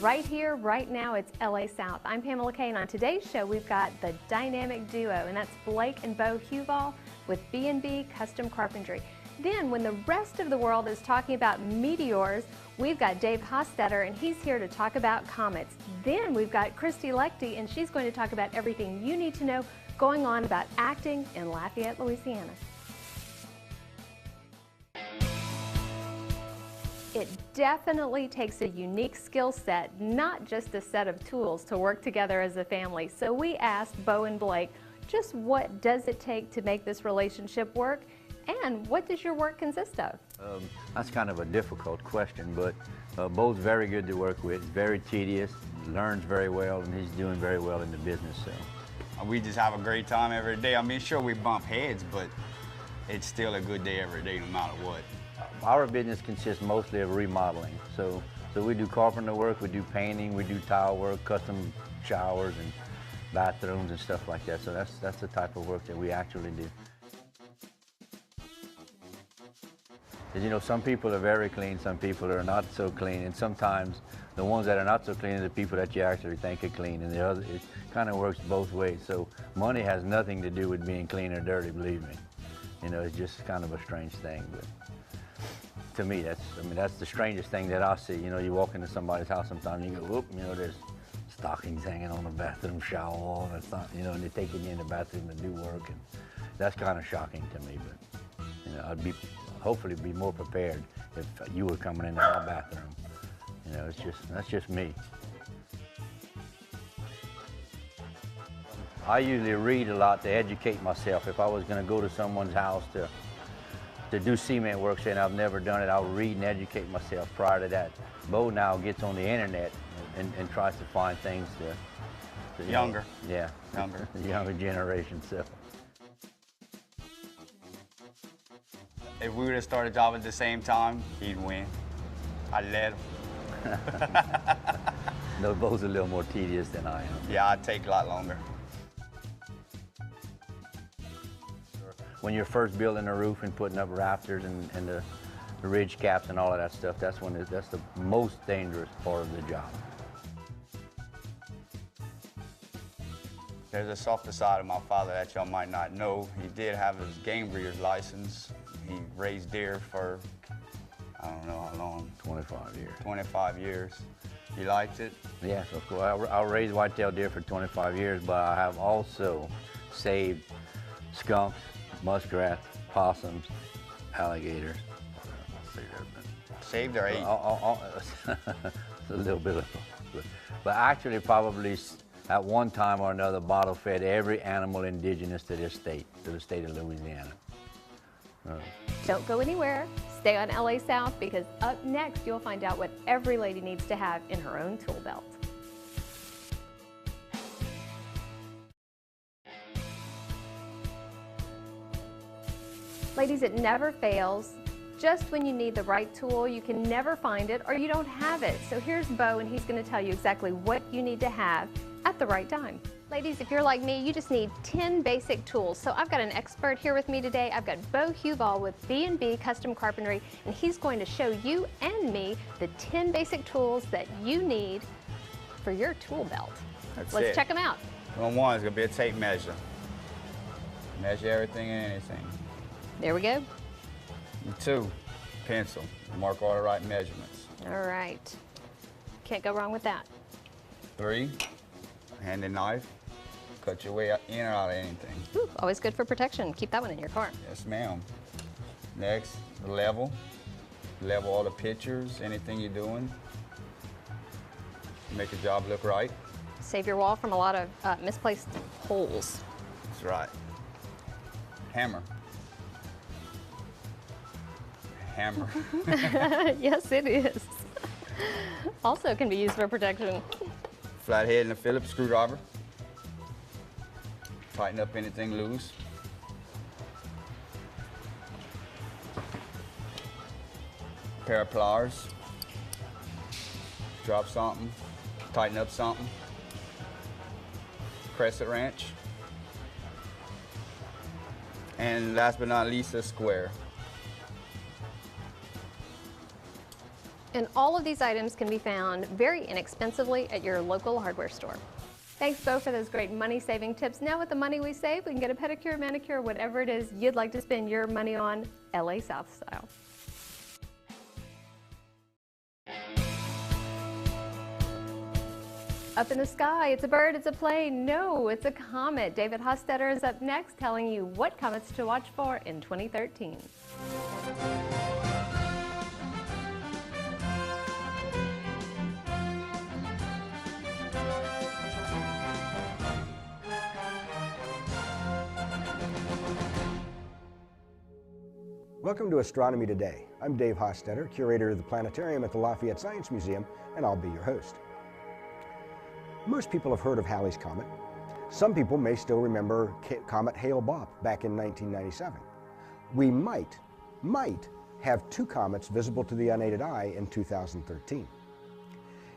right here, right now. It's LA South. I'm Pamela Kay, and on today's show, we've got the dynamic duo, and that's Blake and Beau Huval with B&B Custom Carpentry. Then, when the rest of the world is talking about meteors, we've got Dave Hostetter, and he's here to talk about comets. Then, we've got Christy Lechte, and she's going to talk about everything you need to know going on about acting in Lafayette, Louisiana. It definitely takes a unique skill set, not just a set of tools to work together as a family. So we asked Beau and Blake, just what does it take to make this relationship work, and what does your work consist of? That's kind of a difficult question, but Beau's very good to work with, very tedious, learns very well, and he's doing very well in the business. So we just have a great time every day. I mean, sure, we bump heads, but it's still a good day every day, no matter what. Our business consists mostly of remodeling. So we do carpenter work, we do painting, we do tile work, custom showers and bathrooms and stuff like that. So that's the type of work that we actually do. Because, you know, some people are very clean, some people are not so clean, and sometimes the ones that are not so clean are the people that you actually think are clean, and the other, it kind of works both ways. So money has nothing to do with being clean or dirty, believe me. You know, it's just kind of a strange thing. But to me, that's the strangest thing that I see. You know, you walk into somebody's house sometimes, and you go, whoop, you know, there's stockings hanging on the bathroom shower wall, and it's not, you know, and they're taking you in the bathroom to do work, and that's kind of shocking to me. But you know, I'd hopefully be more prepared if you were coming into my bathroom. You know, that's just me. I usually read a lot to educate myself. If I was going to go to someone's house to do cement work, saying I've never done it, I'll read and educate myself prior to that. Beau now gets on the internet and tries to find things to Younger. Yeah. Younger. The younger generation, so. If we would have started a job at the same time, he'd win. I'd let him. No, Beau's a little more tedious than I am. Yeah, I'd take a lot longer. When you're first building a roof and putting up rafters and the ridge caps and all of that stuff, that's the most dangerous part of the job. There's a softer side of my father that y'all might not know. He did have his game breeder's license. He raised deer for, I don't know how long. 25 years. 25 years. You liked it? Yes, of course. I raised whitetail deer for 25 years, but I have also saved skunks, muskrats, possums, alligators. Saved or ate? A little bit of both. But actually probably at one time or another bottle fed every animal indigenous to this state, to the state of Louisiana. Don't go anywhere. Stay on LA South, because up next you'll find out what every lady needs to have in her own tool belt. Ladies, it never fails. Just when you need the right tool, you can never find it or you don't have it. So here's Beau, and he's going to tell you exactly what you need to have at the right time. Ladies, if you're like me, you just need 10 basic tools. So I've got an expert here with me today. I've got Beau Huval with B&B Custom Carpentry, and he's going to show you and me the 10 basic tools that you need for your tool belt. Let's check them out. Number one is going to be a tape measure. Measure everything and anything. There we go. Number two, pencil. Mark all the right measurements. All right. Can't go wrong with that. Three, handy knife. Cut your way in or out of anything. Ooh, always good for protection. Keep that one in your car. Yes, ma'am. Next, the level. Level all the pictures, anything you're doing. Make the job look right. Save your wall from a lot of misplaced holes. That's right. Hammer. Hammer. Yes, it is. Also can be used for protection. Flathead and a Phillips screwdriver. Tighten up anything loose. Pair of pliers. Drop something. Tighten up something. Crescent wrench. And last but not least, a square. And all of these items can be found very inexpensively at your local hardware store. Thanks, Beau, for those great money-saving tips. Now with the money we save, we can get a pedicure, manicure, whatever it is you'd like to spend your money on, LA South style. Up in the sky, it's a bird, it's a plane. No, it's a comet. David Hostetter is up next telling you what comets to watch for in 2013. Welcome to Astronomy Today. I'm Dave Hostetter, curator of the planetarium at the Lafayette Science Museum, and I'll be your host. Most people have heard of Halley's Comet. Some people may still remember Comet Hale-Bopp back in 1997. We might have two comets visible to the unaided eye in 2013.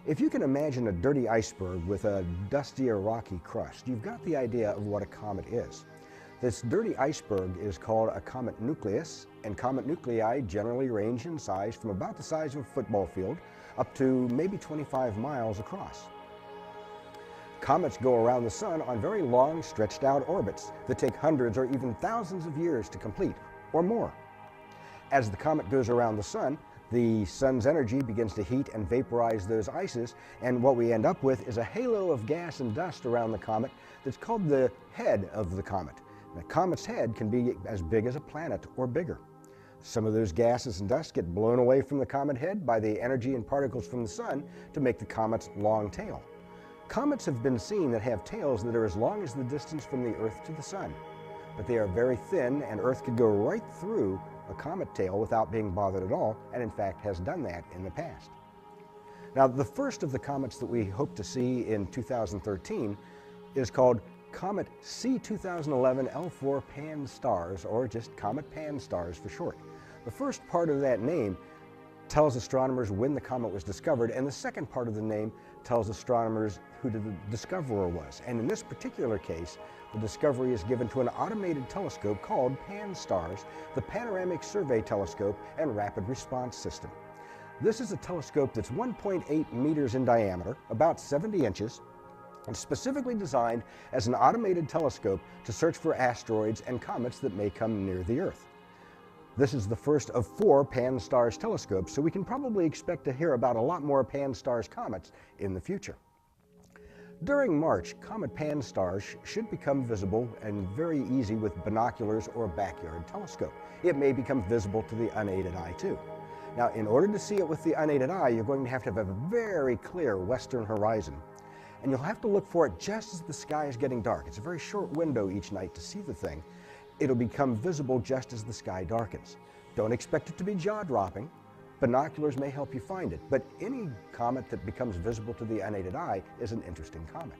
If you can imagine a dirty iceberg with a dusty or rocky crust, you've got the idea of what a comet is. This dirty iceberg is called a comet nucleus, and comet nuclei generally range in size from about the size of a football field up to maybe 25 miles across. Comets go around the sun on very long, stretched out orbits that take hundreds or even thousands of years to complete, or more. As the comet goes around the sun's energy begins to heat and vaporize those ices, and what we end up with is a halo of gas and dust around the comet that's called the head of the comet. The comet's head can be as big as a planet or bigger. Some of those gases and dust get blown away from the comet head by the energy and particles from the sun to make the comet's long tail. Comets have been seen that have tails that are as long as the distance from the Earth to the sun, but they are very thin, and Earth could go right through a comet tail without being bothered at all, and in fact has done that in the past. Now, the first of the comets that we hope to see in 2013 is called Comet C2011 L4 Pan-STARRS, or just Comet Pan-STARRS for short. The first part of that name tells astronomers when the comet was discovered, and the second part of the name tells astronomers who the discoverer was. And in this particular case, the discovery is given to an automated telescope called Pan-STARRS, the Panoramic Survey Telescope and Rapid Response System. This is a telescope that's 1.8 meters in diameter, about 70 inches, and specifically designed as an automated telescope to search for asteroids and comets that may come near the Earth. This is the first of 4 Pan-STARRS telescopes, so we can probably expect to hear about a lot more Pan-STARRS comets in the future. During March, Comet Pan-STARRS should become visible and very easy with binoculars or a backyard telescope. It may become visible to the unaided eye too. Now, in order to see it with the unaided eye, you're going to have a very clear western horizon. And you'll have to look for it just as the sky is getting dark. It's a very short window each night to see the thing. It'll become visible just as the sky darkens. Don't expect it to be jaw-dropping. Binoculars may help you find it, but any comet that becomes visible to the unaided eye is an interesting comet.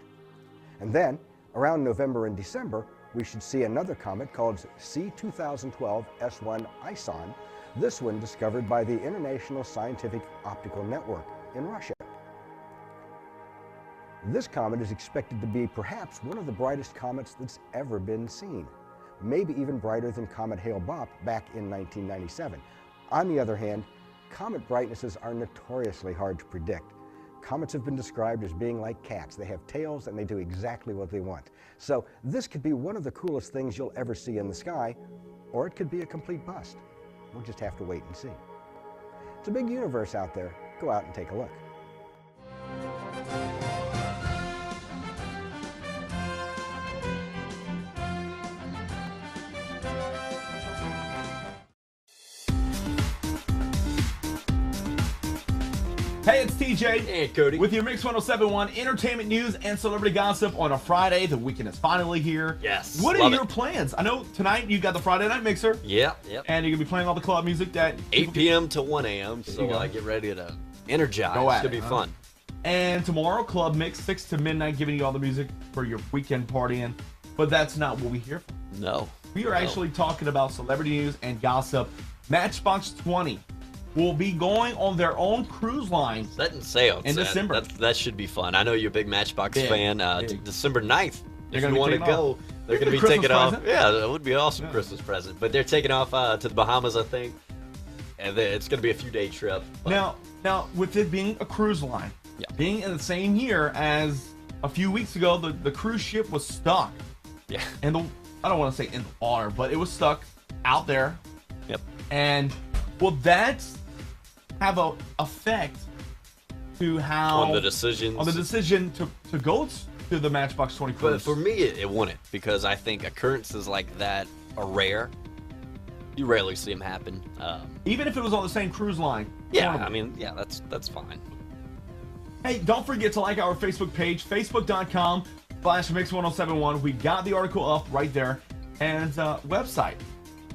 And then, around November and December, we should see another comet called C2012 S1 ISON, this one discovered by the International Scientific Optical Network in Russia. This comet is expected to be perhaps one of the brightest comets that's ever been seen, maybe even brighter than Comet Hale-Bopp back in 1997. On the other hand, comet brightnesses are notoriously hard to predict. Comets have been described as being like cats. They have tails and they do exactly what they want. So this could be one of the coolest things you'll ever see in the sky, or it could be a complete bust. We'll just have to wait and see. It's a big universe out there. Go out and take a look. Hey, it's TJ. Hey, Cody. With your Mix 107.1 entertainment news and celebrity gossip on a Friday. The weekend is finally here. Yes. What are your plans? I know tonight you got the Friday Night Mixer. Yep. And you're going to be playing all the club music that 8 p.m. to 1 a.m. So I get ready to energize. Go at it's going to be fun. And tomorrow, Club Mix, 6 to midnight, giving you all the music for your weekend partying. But that's not what we here for. No. We are actually talking about celebrity news and gossip. Matchbox 20 will be going on their own cruise line. Setting sail in December. That should be fun. I know you're a big Matchbox fan. December 9th, if you want to go, they're going to be taking off. Yeah, that would be an awesome Christmas present. But they're taking off to the Bahamas, I think. and then it's going to be a few-day trip. Now, with it being a cruise line, being in the same year as a few weeks ago, the cruise ship was stuck. Yeah. And I don't want to say in the water, but it was stuck out there. Yep. And will that have a effect to how on the decision to go to the Matchbox 20 cruise? But for me, it wouldn't, because I think occurrences like that are rare. You rarely see them happen. Even if it was on the same cruise line. Yeah, I mean, yeah, that's fine. Hey, don't forget to like our Facebook page, facebook.com/mix1071. We got the article up right there, and website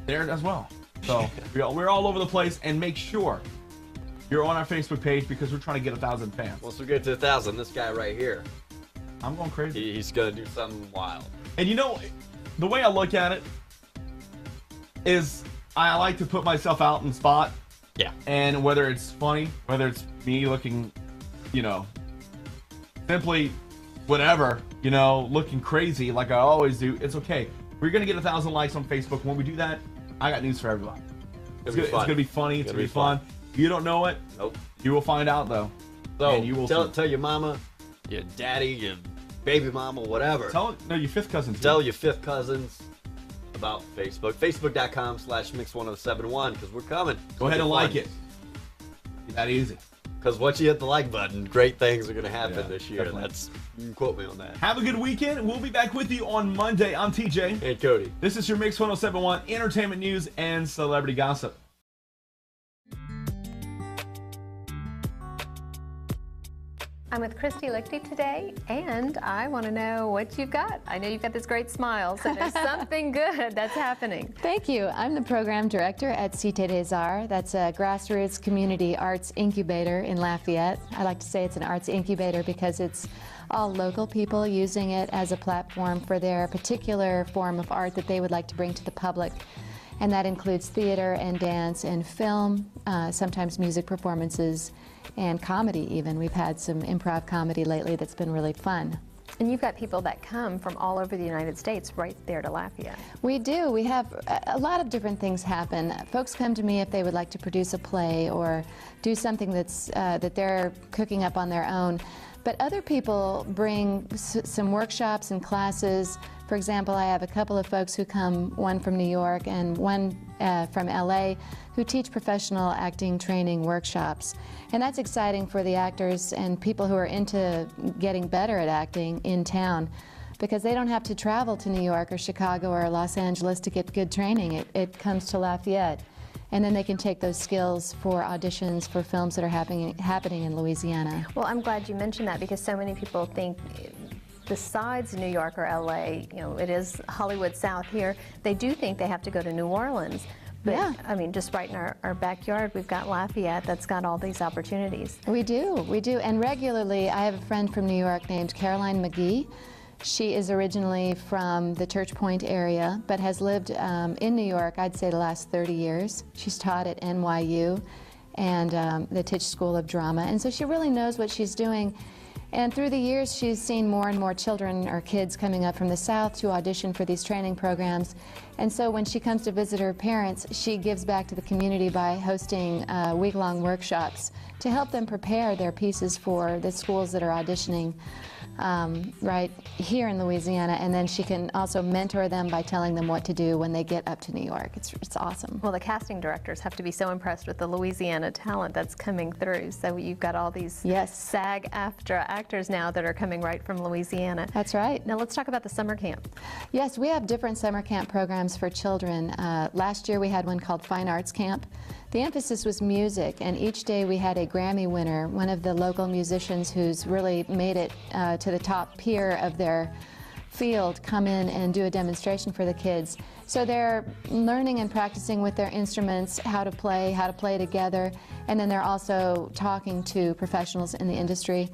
there as well. So we're all over the place, and make sure you're on our Facebook page because we're trying to get 1,000 fans. Once we get to 1,000, this guy right here, I'm going crazy. He's gonna do something wild. And you know, the way I look at it is I like to put myself out in the spot. Yeah. And whether it's funny, whether it's me looking, simply whatever, looking crazy like I always do, it's okay. We're going to get 1,000 likes on Facebook. When we do that, I got news for everybody. It's going to be funny. It's going to be fun. If you don't know it, nope. You will find out, though. So and you will tell your mama, your daddy, your baby mama, whatever. Your fifth cousins. Tell your fifth cousins about Facebook. Facebook.com/mix1071, because we're coming. Go ahead and like it. That easy. Because once you hit the like button, great things are going to happen this year. Definitely. You can quote me on that. Have a good weekend. We'll be back with you on Monday. I'm TJ. And Cody. This is your Mix 1071 entertainment news and celebrity gossip. I'm with Christy Lichty today, and I want to know what you've got. I know you've got this great smile, so there's something good that's happening. Thank you. I'm the program director at Cité des Arts. That's a grassroots community arts incubator in Lafayette. I like to say it's an arts incubator because it's all local people using it as a platform for their particular form of art that they would like to bring to the public. And that includes theater and dance and film, sometimes music performances, and comedy even. We've had some improv comedy lately that's been really fun. And you've got people that come from all over the United States right there to Lafayette. We do. We have a lot of different things happen. Folks come to me if they would like to produce a play or do something that's that they're cooking up on their own. But other people bring some workshops and classes. For example, I have a couple of folks who come, one from New York and one from LA, who teach professional acting training workshops. And that's exciting for the actors and people who are into getting better at acting in town, because they don't have to travel to New York or Chicago or Los Angeles to get good training. It comes to Lafayette. And then they can take those skills for auditions for films that are happening in Louisiana. Well, I'm glad you mentioned that, because so many people think, besides New York or LA, it is Hollywood South here, they do think they have to go to New Orleans. But, yeah. I mean, just right in our backyard, we've got Lafayette that's got all these opportunities. We do. And regularly, I have a friend from New York named Caroline McGee. She is originally from the Church Point area, but has lived in New York, I'd say, the last 30 years. She's taught at NYU and the Tisch School of Drama, and so she really knows what she's doing. And through the years, she's seen more and more children or kids coming up from the South to audition for these training programs. And so when she comes to visit her parents, she gives back to the community by hosting week-long workshops to help them prepare their pieces for the schools that are auditioning right here in Louisiana, and then she can also mentor them by telling them what to do when they get up to New York. It's awesome. Well, the casting directors have to be so impressed with the Louisiana talent that's coming through. So you've got all these SAG-AFTRA actors now that are coming right from Louisiana. That's right. Now let's talk about the summer camp. Yes, we have different summer camp programs for children. Last year we had one called Fine Arts Camp. The emphasis was music, and each day we had a Grammy winner, one of the local musicians who's really made it to the top peer of their field, come in and do a demonstration for the kids. So they're learning and practicing with their instruments how to play together, and then they're also talking to professionals in the industry.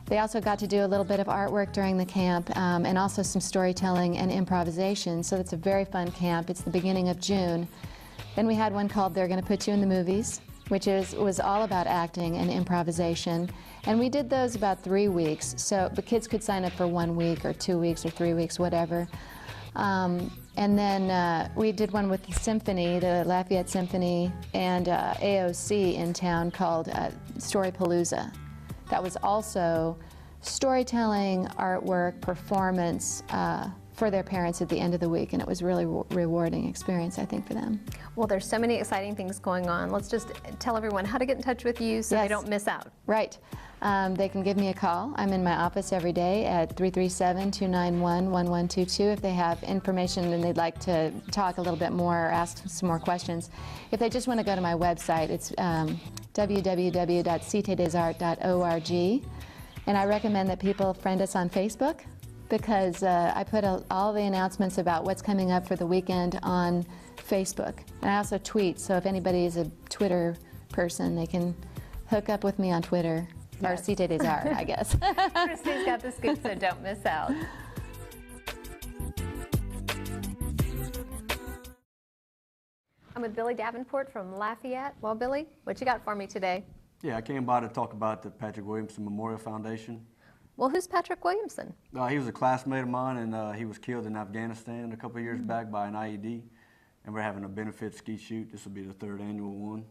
They also got to do a little bit of artwork during the camp, and also some storytelling and improvisation, so it's a very fun camp. It's the beginning of June. Then we had one called They're Gonna Put You in the Movies, which was all about acting and improvisation. And we did those about 3 weeks. So the kids could sign up for 1 week or 2 weeks or 3 weeks, whatever. And then we did one with the symphony, the Lafayette Symphony, and AOC in town called Storypalooza. That was also storytelling, artwork, performance for their parents at the end of the week, and it was really rewarding experience, I think, for them. Well, there's so many exciting things going on. Let's just tell everyone how to get in touch with you so they don't miss out. Right. They can give me a call. I'm in my office every day at 337-291-1122 if they have information and they'd like to talk a little bit more or ask some more questions. If they just want to go to my website, it's www.citedesart.org. And I recommend that people friend us on Facebook because I put all the announcements about what's coming up for the weekend on Facebook. And I also tweet, so if anybody is a Twitter person, they can hook up with me on Twitter. Or Cité des Arts, I guess. Christy's got the scoop, so don't miss out. I'm with Billy Davenport from Lafayette. Well, Billy, what you got for me today? Yeah, I came by to talk about the Patrick Williamson Memorial Foundation. Well, who's Patrick Williamson? He was a classmate of mine, and he was killed in Afghanistan a couple of years back by an IED. And we're having a benefit ski shoot. This will be the 3rd annual one.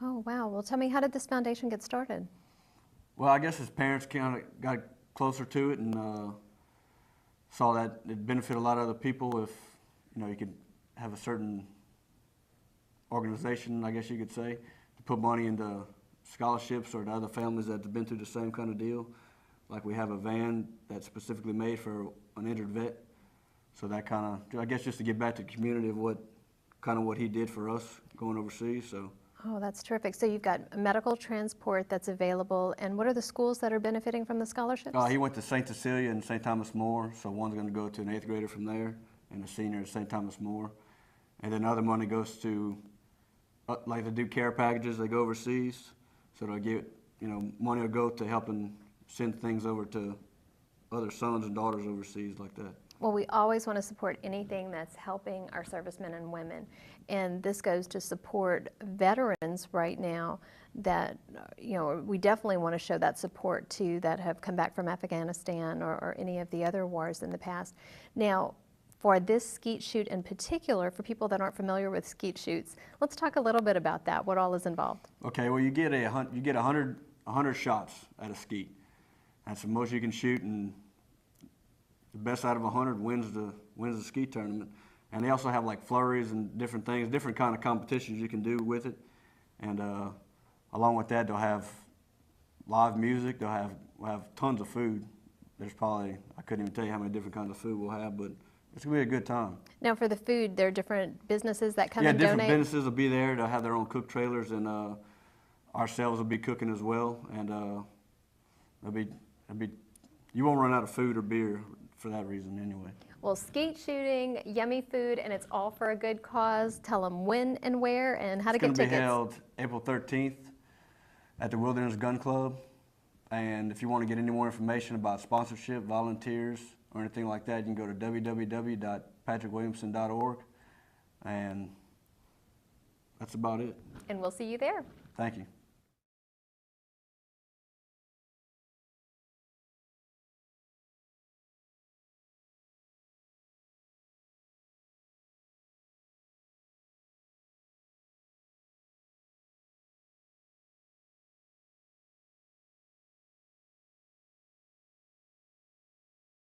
Oh, wow. Well, tell me, how did this foundation get started? Well, I guess his parents kind of got closer to it and saw that it'd benefit a lot of other people if, you could have a certain organization, I guess you could say, to put money into scholarships or to other families that have been through the same kind of deal. Like we have a van that's specifically made for an injured vet. So that kind of, I guess just to get back to the community of what he did for us going overseas. So. Oh, that's terrific. So you've got medical transport that's available, and what are the schools that are benefiting from the scholarships? He went to St. Cecilia and St. Thomas More, so one's going to go to an 8th grader from there and a senior at St. Thomas More. And then other money goes to, like they do care packages, they go overseas, so they'll get, money will go to helping send things over to other sons and daughters overseas like that. Well, we always want to support anything that's helping our servicemen and women. And this goes to support veterans right now that, we definitely want to show that support to that have come back from Afghanistan or any of the other wars in the past. Now, for this skeet shoot in particular, for people that aren't familiar with skeet shoots, let's talk a little bit about that. What all is involved? Okay, well, you get 100 shots at a skeet. That's the most you can shoot, and the best out of 100 wins the ski tournament. And they also have like flurries and different things, different kind of competitions you can do with it. And along with that, they'll have live music. We'll have tons of food. There's probably, I couldn't even tell you how many different kinds of food we'll have, but it's gonna be a good time. Now for the food, there are different businesses that come and donate? Yeah, donate? different businesses will be there. They'll have their own cook trailers, and ourselves will be cooking as well. And you won't run out of food or beer for that reason anyway. Well, skeet shooting, yummy food, and it's all for a good cause. Tell them when and where and how to get tickets. It's going to be held April 13th at the Wilderness Gun Club. And if you want to get any more information about sponsorship, volunteers, or anything like that, you can go to www.patrickwilliamson.org. And that's about it. And we'll see you there. Thank you.